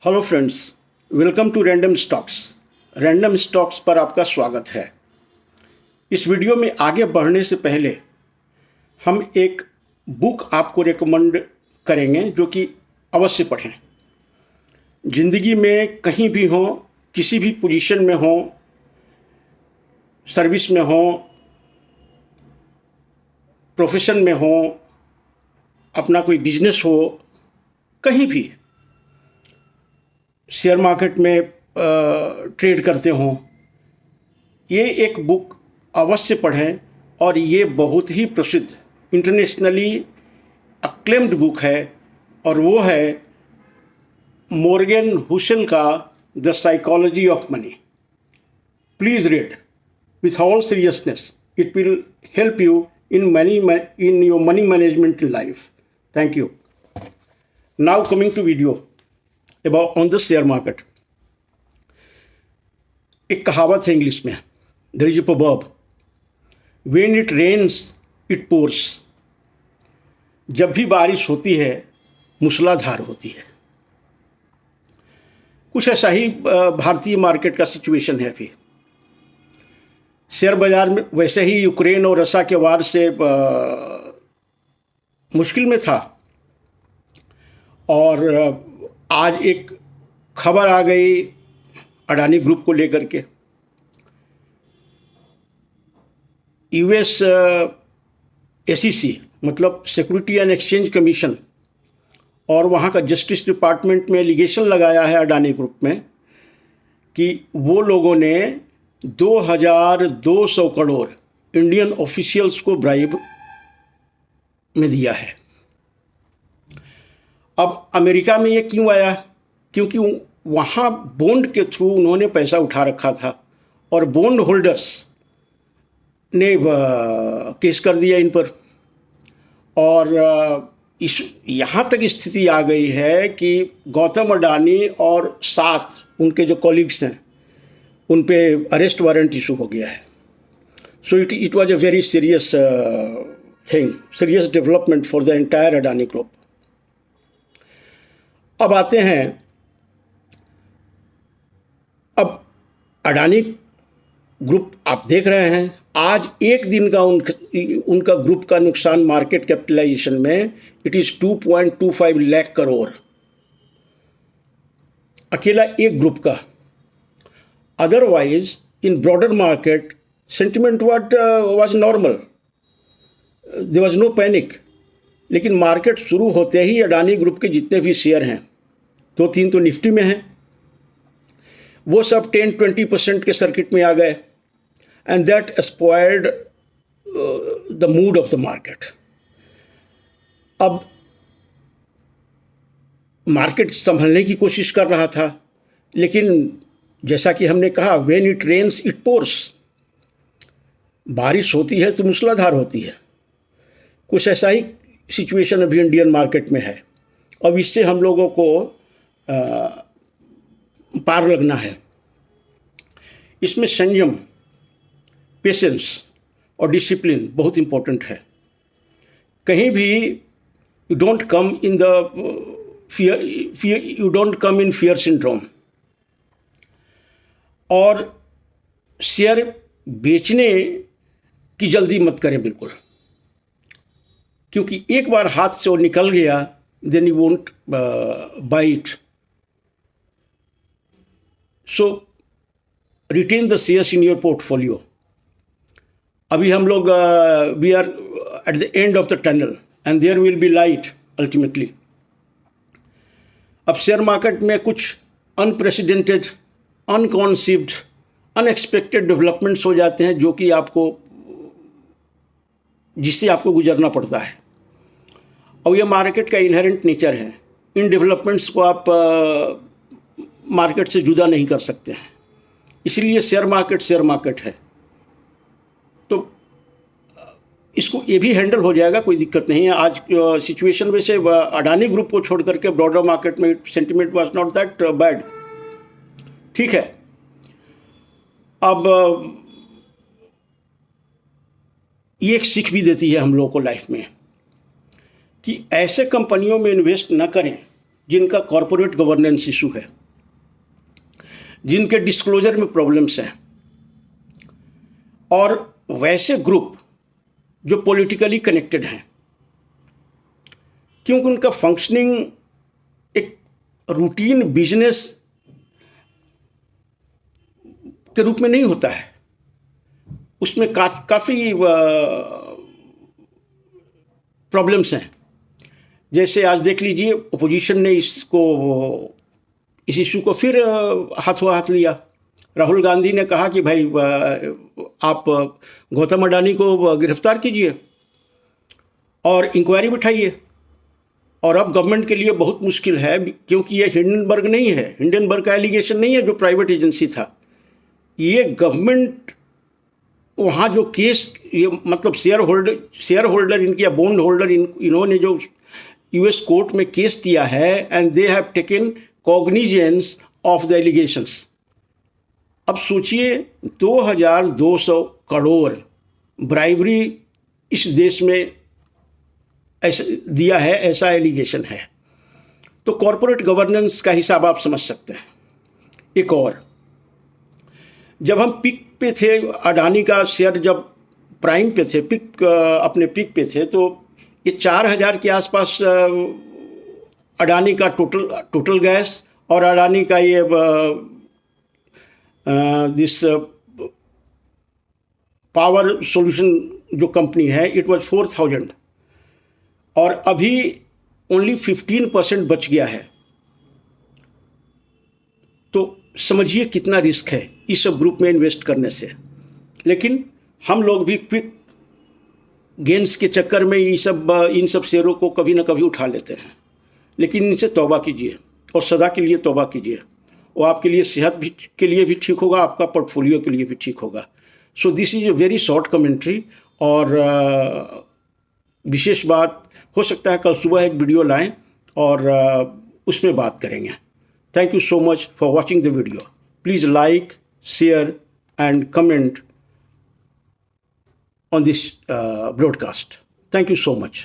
Hello friends, welcome to Random Stocks. Random Stocks पर आपका स्वागत है। इस वीडियो में आगे बढ़ने से पहले हम एक बुक आपको रेकमेंड करेंगे जो कि अवश्य पढ़ें। ज़िंदगी में कहीं भी हो, किसी भी पोजीशन में हो, सर्विस में हो, प्रोफेशन में हो, अपना कोई बिजनेस हो, कहीं भी शेयर मार्केट में ट्रेड करते हों, ये एक बुक अवश्य पढ़ें। और ये बहुत ही प्रसिद्ध इंटरनेशनली अक्लेम्ड बुक है और वो है मॉर्गन हुसेल का the psychology of money. Please read with all seriousness. It will help you in your money management in life. Thank you. Now coming to video about on the share market. एक कहावत है English में, there is a proverb, when it rains it pours. जब भी बारिश होती है मूसलाधार होती है। कुछ ऐसा ही भारतीय मार्केट का सिचुएशन है। अभी शेयर बाजार में वैसे ही यूक्रेन और रशिया के वार से मुश्किल में था और आज एक खबर आ गई अडानी ग्रुप को लेकर के। यूएस एसईसी मतलब सिक्योरिटी एंड एक्सचेंज कमीशन और वहाँ का जस्टिस डिपार्टमेंट में एलिगेशन लगाया है अडानी ग्रुप में कि वो लोगों ने 2200 करोड़ इंडियन ऑफिशियल्स को ब्राइब में दिया है। अब अमेरिका में ये क्यों आया? क्योंकि वहाँ बॉन्ड के थ्रू उन्होंने पैसा उठा रखा था और बॉन्ड होल्डर्स ने केस कर दिया इन पर। और यहाँ तक स्थिति आ गई है कि गौतम अडानी और 7 उनके जो कॉलीग्स हैं उन पे अरेस्ट वारंट इशू हो गया है। So it was a very serious thing, serious development for the entire Adani group. अब आते हैं, अब अडानी ग्रुप आप देख रहे हैं, आज एक दिन का उनका ग्रुप का नुकसान मार्केट कैपिटलाइजेशन में इट इज़ 2.25 लाख करोड़, अकेला एक ग्रुप का। Otherwise, in broader market, sentiment was normal. There was no panic. लेकिन मार्केट शुरू होते ही अडानी ग्रुप के जितने भी शेयर हैं, 2-3 तो निफ्टी में हैं, वो सब 10-20% के सर्किट में आ गए and that spoiled the mood off the market. अब मार्केट संभलने की कोशिश कर रहा था, लेकिन जैसा कि हमने कहा, when it rains it pours, बारिश होती है तो मूसलाधार होती है। कुछ ऐसा ही सिचुएशन अभी इंडियन मार्केट में है। अब इससे हम लोगों को पार लगना है। इसमें संयम, पेशेंस और डिसिप्लिन बहुत इम्पोर्टेंट है। कहीं भी you don't come in fear syndrome. और शेयर बेचने की जल्दी मत करें बिल्कुल, क्योंकि एक बार हाथ से वो निकल गया then you won't buy it. So retain the shares in your portfolio. अभी हम लोग we are at the end of the tunnel and there will be light ultimately. अब शेयर मार्केट में कुछ अनप्रेसिडेंटेड, अनकॉन्सीव्ड, अनएक्सपेक्टेड डेवलपमेंट्स हो जाते हैं जिससे आपको गुजरना पड़ता है। और ये मार्केट का इनहेरेंट नेचर है। इन डेवलपमेंट्स को आप मार्केट से जुदा नहीं कर सकते हैं। इसलिए शेयर मार्केट है। तो इसको ये भी हैंडल हो जाएगा, कोई दिक्कत नहीं है। आज सिचुएशन वैसे अडानी ग्रुप को छोड़ करके ब्रॉडर मार्केट में sentiment was not that bad, ठीक है। अब ये एक सीख भी देती है हम लोगों को लाइफ में कि ऐसे कंपनियों में इन्वेस्ट न करें जिनका कॉरपोरेट गवर्नेंस इशू है, जिनके डिस्क्लोजर में प्रॉब्लम्स हैं, और वैसे ग्रुप जो पॉलिटिकली कनेक्टेड हैं, क्योंकि उनका फंक्शनिंग एक रूटीन बिजनेस के रूप में नहीं होता है, उसमें काफ़ी प्रॉब्लम्स हैं। जैसे आज देख लीजिए, अपोजिशन ने इस इशू को फिर हाथों हाथ लिया। राहुल गांधी ने कहा कि भाई आप गौतम अडानी को गिरफ्तार कीजिए और इंक्वायरी बिठाइए। और अब गवर्नमेंट के लिए बहुत मुश्किल है, क्योंकि ये हिंडनबर्ग नहीं है, हिंडनबर्ग का एलिगेशन नहीं है जो प्राइवेट एजेंसी था, ये गवर्नमेंट वहाँ जो केस, ये मतलब शेयर होल्डर इनके या बॉन्ड होल्डर इन्होंने जो यूएस कोर्ट में केस दिया है, and they have taken cognizance of the allegations. अब सोचिए 2200 करोड़ ब्राइबरी इस देश में ऐसा दिया है, ऐसा एलिगेशन है। तो कॉरपोरेट गवर्नेंस का हिसाब आप समझ सकते हैं। एक और, जब हम पिक पे थे, अडानी का शेयर जब प्राइम पे थे, अपने पिक पे थे, तो ये 4000 के आसपास अडानी का टोटल गैस और अडानी का ये दिस पावर सॉल्यूशन जो कंपनी है, इट वाज 4000, और अभी ओनली 15% बच गया है। तो समझिए कितना रिस्क है इस सब ग्रुप में इन्वेस्ट करने से। लेकिन हम लोग भी क्विक गेन्स के चक्कर में इन सब शेयरों को कभी ना कभी उठा लेते हैं। लेकिन इनसे तौबा कीजिए और सदा के लिए तौबा कीजिए। वो आपके लिए सेहत भी के लिए भी ठीक होगा, आपका पोर्टफोलियो के लिए भी ठीक होगा। So this is a very short commentary. और विशेष बात, हो सकता है कल सुबह एक वीडियो लाएं और उसमें बात करेंगे। Thank you so much for watching the video. Please like, share and comment on this broadcast. Thank you so much.